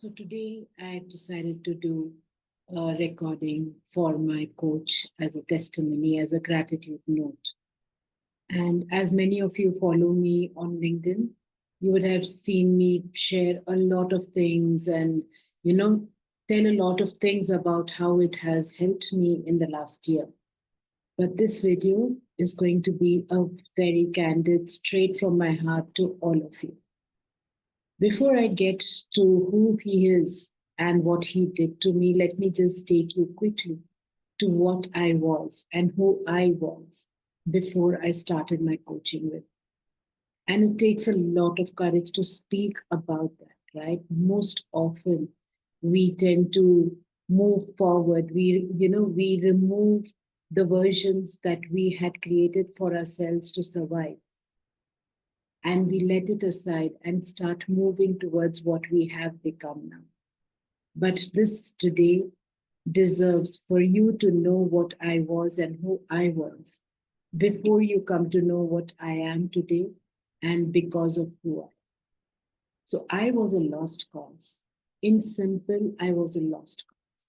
So today I've decided to do a recording for my coach as a testimony, as a gratitude note. And as many of you follow me on LinkedIn, you would have seen me share a lot of things and, you know, tell a lot of things about how it has helped me in the last year. But this video is going to be a very candid, straight from my heart to all of you. Before I get to who he is and what he did to me, let me just take you quickly to what I was and who I was before I started my coaching with. And it takes a lot of courage to speak about that, right? Most often we tend to move forward. We remove the versions that we had created for ourselves to survive, and we let it aside and start moving towards what we have become now. But this today deserves for you to know what I was and who I was before you come to know what I am today and because of who I am. So I was a lost cause. In simple, I was a lost cause.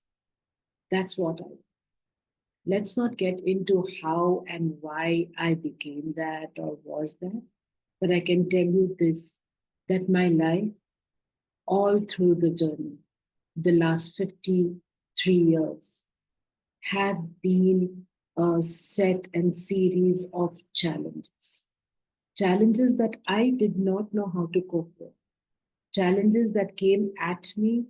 That's what I was. Let's not get into how and why I became that or was that, but I can tell you this, that my life all through the journey, the last 53 years, have been a set and series of challenges. Challenges that I did not know how to cope with. Challenges that came at me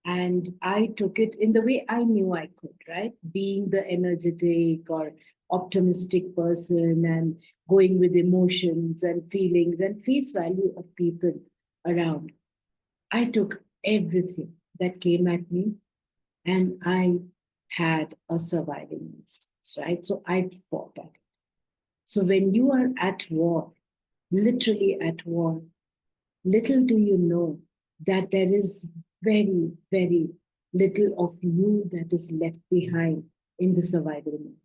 and I took it in the way I knew I could, right? Being the energetic or optimistic person and going with emotions and feelings and face value of people around. I took everything that came at me and I had a surviving instance, right? So I fought at it. So when you are at war, literally at war, little do you know that there is very, very little of you that is left behind in the survival mode.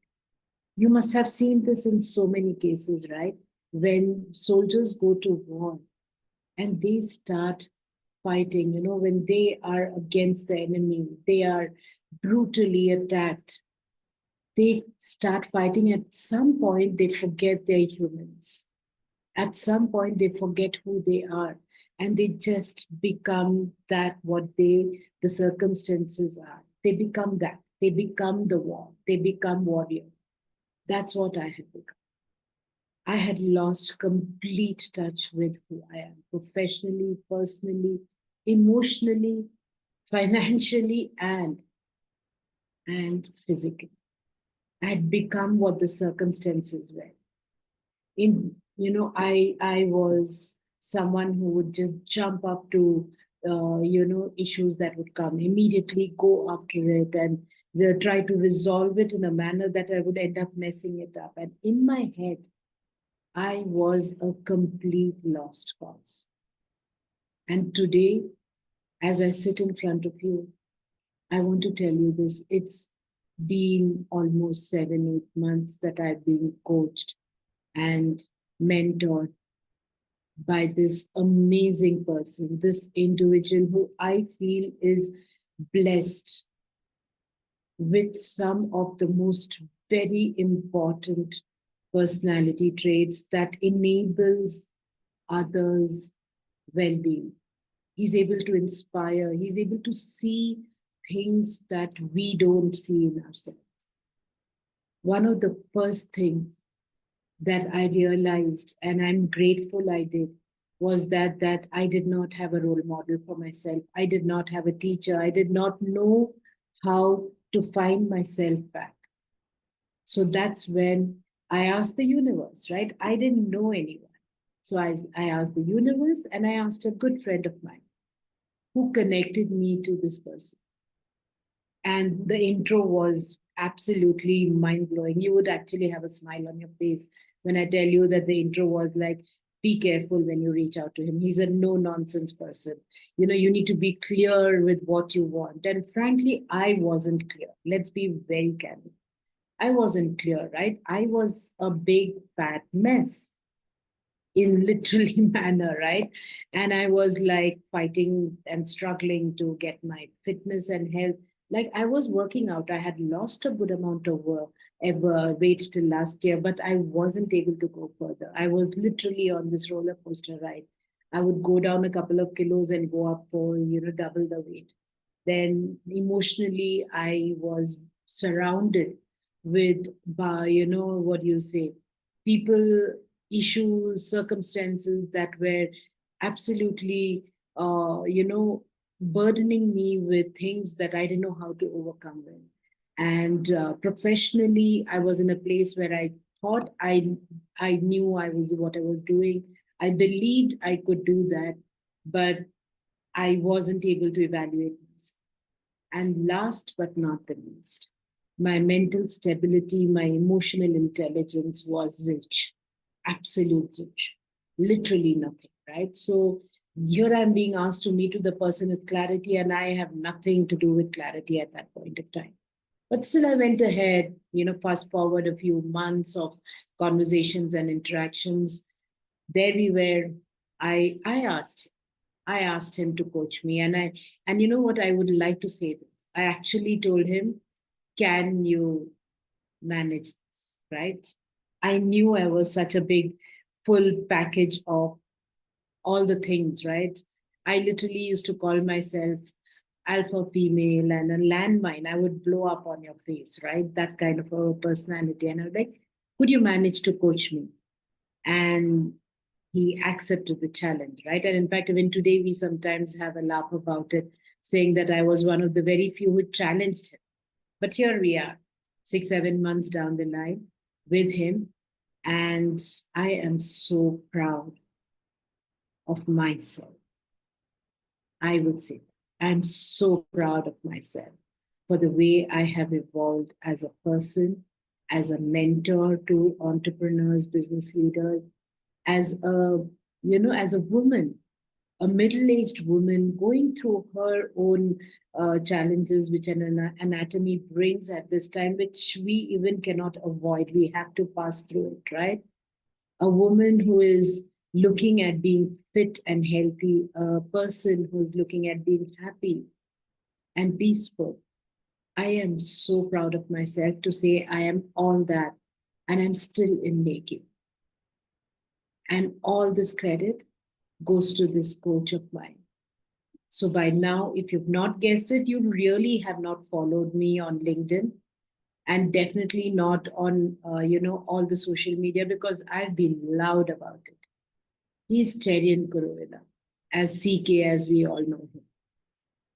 You must have seen this in so many cases, right? When soldiers go to war and they start fighting, when they are against the enemy, they are brutally attacked, they start fighting. At some point, they forget they're humans. At some point, they forget who they are and they just become that what the circumstances are. They become that. They become the war. They become warrior. That's what I had become. I had lost complete touch with who I am professionally, personally, emotionally, financially, and physically. I had become what the circumstances were. I was someone who would just jump up to issues that would come, immediately go after it and try to resolve it in a manner that I would end up messing it up. And in my head, I was a complete lost cause. And today, as I sit in front of you, I want to tell you this. It's been almost 7, 8 months that I've been coached and mentored by this amazing person, this individual who I feel is blessed with some of the most very important personality traits that enables others well-being. He's able to inspire, he's able to see things that we don't see in ourselves. One of the first things that I realized, and I'm grateful I did, was that I did not have a role model for myself. I did not have a teacher. I did not know how to find myself back. So that's when I asked the universe, right? I didn't know anyone. So I asked the universe and I asked a good friend of mine who connected me to this person. And the intro was absolutely mind blowing. You would actually have a smile on your face when I tell you that the intro was like, be careful when you reach out to him. He's a no nonsense person. You need to be clear with what you want. And frankly, I wasn't clear. Let's be very candid. I wasn't clear, right? I was a big fat mess. in literally manner, right? And I was like fighting and struggling to get my fitness and health. Like I was working out. I had lost a good amount of ever weight till last year, but I wasn't able to go further. I was literally on this roller coaster ride. I would go down a couple of kilos and go up for, double the weight. Then emotionally, I was surrounded with, what do you say, people, issues, circumstances that were absolutely, burdening me with things that I didn't know how to overcome with. And professionally, I was in a place where I thought I knew I was what I was doing. I believed I could do that, but I wasn't able to evaluate myself. And last but not the least, my mental stability, my emotional intelligence was zilch, absolute zilch, literally nothing, right? So here I'm being asked to meet with the person with clarity, and I have nothing to do with clarity at that point of time. But still, I went ahead, fast forward a few months of conversations and interactions. There we were. I asked him to coach me, and you know what, I would like to say this. I actually told him, "Can you manage this?" Right? I knew I was such a big, full package of all the things. Right? I literally used to call myself alpha female and a landmine. I would blow up on your face. Right? That kind of a personality. And I was like, "Could you manage to coach me?" And he accepted the challenge, right? And in fact, even today, we sometimes have a laugh about it, saying that I was one of the very few who challenged him. But here we are, 6, 7 months down the line with him. And I am so proud of myself. I would say, I'm so proud of myself for the way I have evolved as a person, as a mentor to entrepreneurs, business leaders, as a woman, a middle-aged woman going through her own challenges, which an anatomy brings at this time, which we even cannot avoid. We have to pass through it, right? A woman who is looking at being fit and healthy, a person who's looking at being happy and peaceful. I am so proud of myself to say I am all that, and I'm still in making. And all this credit goes to this coach of mine. So by now, if you've not guessed it, you really have not followed me on LinkedIn, and definitely not on, all the social media, because I've been loud about it. He's Cherian Kurovilla, as CK as we all know him.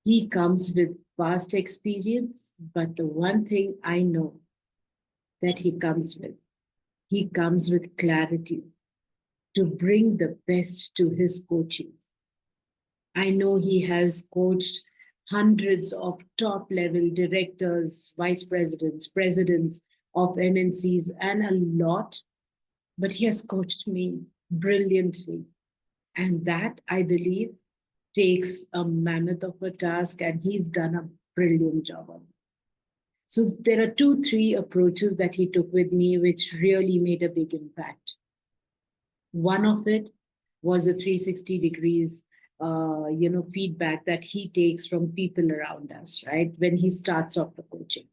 He comes with vast experience, but the one thing I know that he comes with clarity to bring the best to his coaches. I know he has coached hundreds of top level directors, vice presidents, presidents of MNCs, and a lot, but he has coached me brilliantly. And that, I believe, takes a mammoth of a task, and he's done a brilliant job on it. So there are 2, 3 approaches that he took with me, which really made a big impact. One of it was the 360 degrees, feedback that he takes from people around us, right? When he starts off the coaching,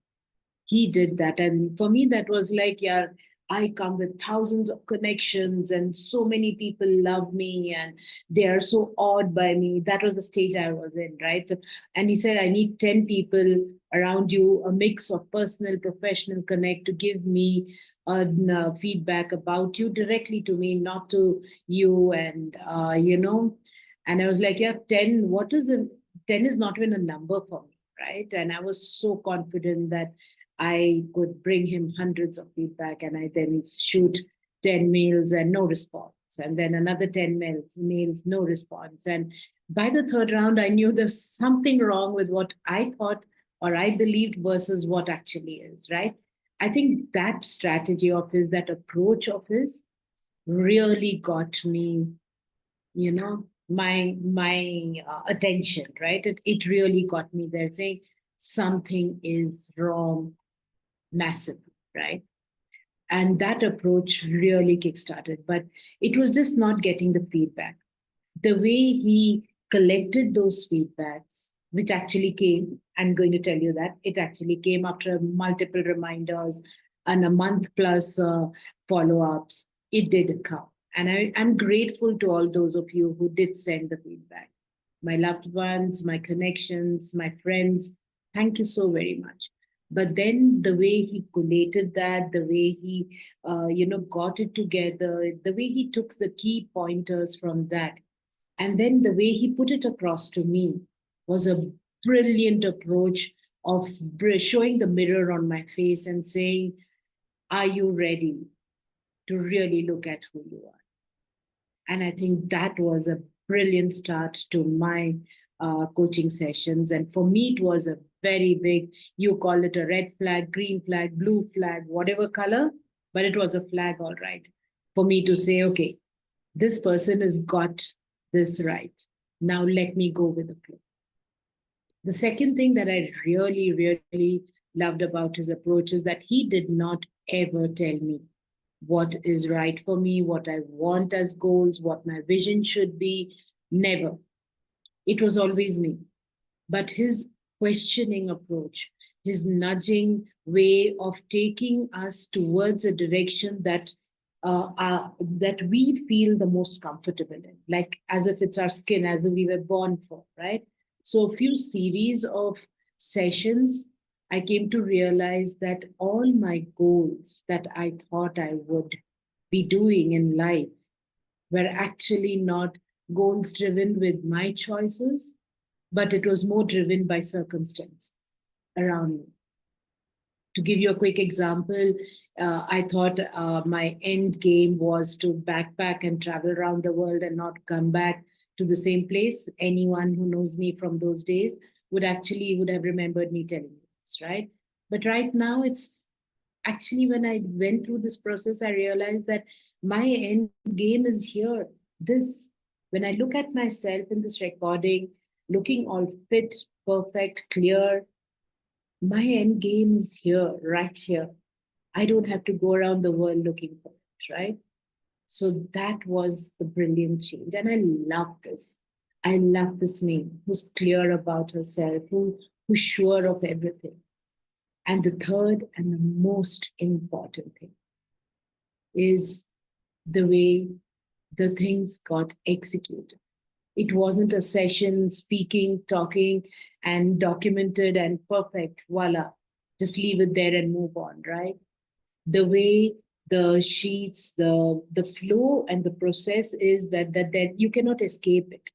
he did that. And for me, that was like, yeah, I come with thousands of connections and so many people love me and they are so awed by me. That was the stage I was in, right? And he said, I need 10 people around you, a mix of personal, professional connect to give me feedback about you directly to me, not to you. And I was like, yeah, 10, what is it? 10 is not even a number for me, right? And I was so confident that I could bring him hundreds of feedback, and I then shoot 10 mails and no response. And then another 10 mails, no response. And by the third round, I knew there's something wrong with what I thought or I believed versus what actually is, right? I think that strategy of his, that approach of his really got me, my attention, right? It really got me there saying something is wrong massively, right? And that approach really kickstarted, but it was just not getting the feedback. The way he collected those feedbacks, which actually came, I'm going to tell you that it actually came after multiple reminders and a month plus follow ups. It did come. And I'm grateful to all those of you who did send the feedback. My loved ones, my connections, my friends, thank you so very much. But then the way he collated that, the way he, got it together, the way he took the key pointers from that, and then the way he put it across to me was a brilliant approach of showing the mirror on my face and saying, are you ready to really look at who you are? And I think that was a brilliant start to my coaching sessions. And for me, it was a very big, you call it a red flag, green flag, blue flag, whatever color, but it was a flag, all right, for me to say, okay, this person has got this right. Now let me go with the flow. The second thing that I really, really loved about his approach is that he did not ever tell me what is right for me, what I want as goals, what my vision should be. Never. It was always me. But his questioning approach, his nudging way of taking us towards a direction that we feel the most comfortable in, like as if it's our skin, as if we were born for, right? So a few series of sessions, I came to realize that all my goals that I thought I would be doing in life were actually not goals driven with my choices, but it was more driven by circumstances around me. To give you a quick example, I thought my end game was to backpack and travel around the world and not come back to the same place. Anyone who knows me from those days would have remembered me telling you this, right? But right now, it's actually when I went through this process, I realized that my end game is here. This, when I look at myself in this recording, looking all fit, perfect, clear, my end game is here, right here. I don't have to go around the world looking for it, right? So that was the brilliant change. And I love this. I love this me who's clear about herself, who's sure of everything. And the third and the most important thing is the way the things got executed. It wasn't a session, speaking, talking, and documented and perfect. Voila, just leave it there and move on, right? The way the sheets, the flow and the process is that you cannot escape it.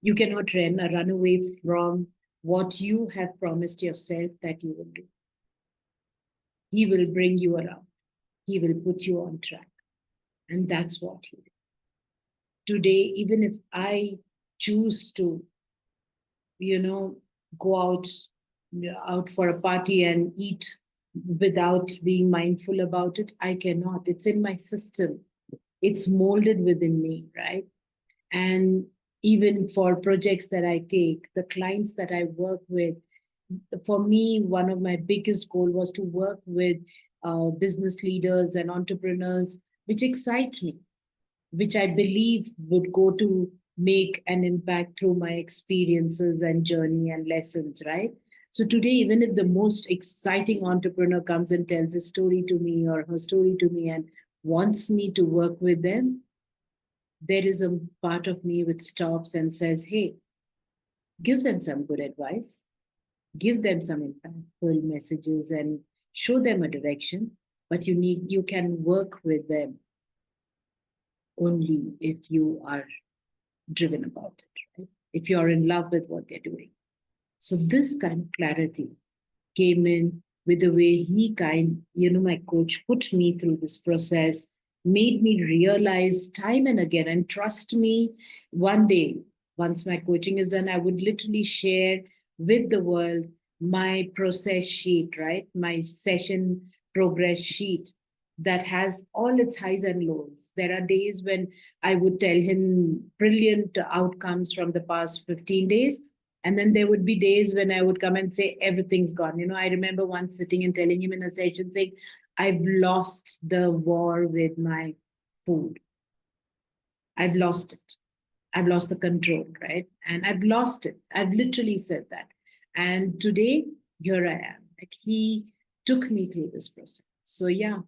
You cannot run away from what you have promised yourself that you will do. He will bring you around. He will put you on track. And that's what he did. Today, even if I choose to, you know, go out for a party and eat without being mindful about it, I cannot. It's in my system. It's molded within me, right? And even for projects that I take, the clients that I work with, for me, one of my biggest goal was to work with business leaders and entrepreneurs, which excite me, which I believe would go to make an impact through my experiences and journey and lessons, right? So today, even if the most exciting entrepreneur comes and tells a story to me or her story to me and wants me to work with them, there is a part of me which stops and says, hey, give them some good advice, give them some impactful messages and show them a direction, but you can work with them only if you are driven about it, right? If you're in love with what they're doing. So this kind of clarity came in with the way my coach put me through this process, made me realize time and again, and trust me, one day, once my coaching is done, I would literally share with the world my process sheet, right? My session progress sheet that has all its highs and lows. There are days when I would tell him brilliant outcomes from the past 15 days. And then there would be days when I would come and say, everything's gone. I remember once sitting and telling him in a session, saying, I've lost the war with my food. I've lost it. I've lost the control, right? And I've lost it. I've literally said that. And today, here I am. Like he took me through this process. So, yeah.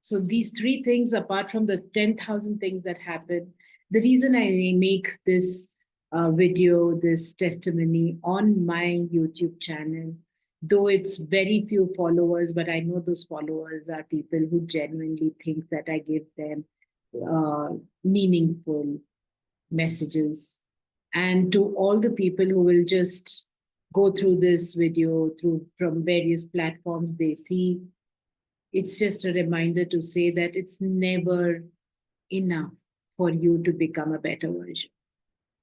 So, these three things, apart from the 10,000 things that happen, the reason I make this video, this testimony on my YouTube channel, though it's very few followers, but I know those followers are people who genuinely think that I give them uh, meaningful messages. And to all the people who will just go through this video through from various platforms they see, it's just a reminder to say that it's never enough for you to become a better version.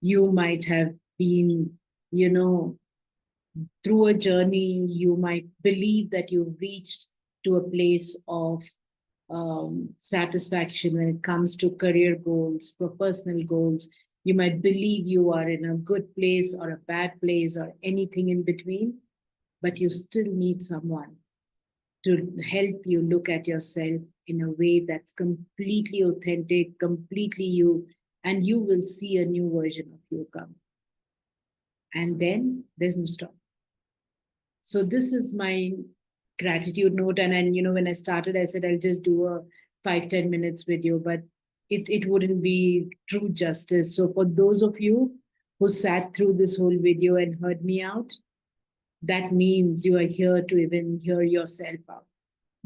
You might have been, you know, through a journey, you might believe that you've reached to a place of satisfaction when it comes to career goals, for personal goals. You might believe you are in a good place or a bad place or anything in between, but you still need someone to help you look at yourself in a way that's completely authentic, completely you, and you will see a new version of you come. And then there's no stop. So this is my gratitude note. And when I started, I said I'll just do a 5-10 minutes video, but it wouldn't be true justice. So for those of you who sat through this whole video and heard me out, that means you are here to even hear yourself out.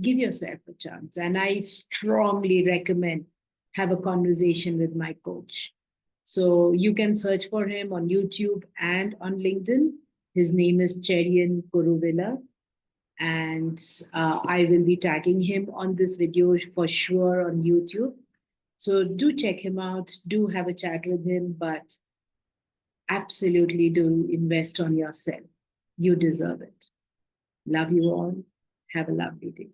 Give yourself a chance. And I strongly recommend have a conversation with my coach. So you can search for him on YouTube and on LinkedIn. His name is Cherian Kuruvilla. And I will be tagging him on this video for sure on YouTube. So do check him out, do have a chat with him, but absolutely do invest on yourself. You deserve it. Love you all. Have a lovely day.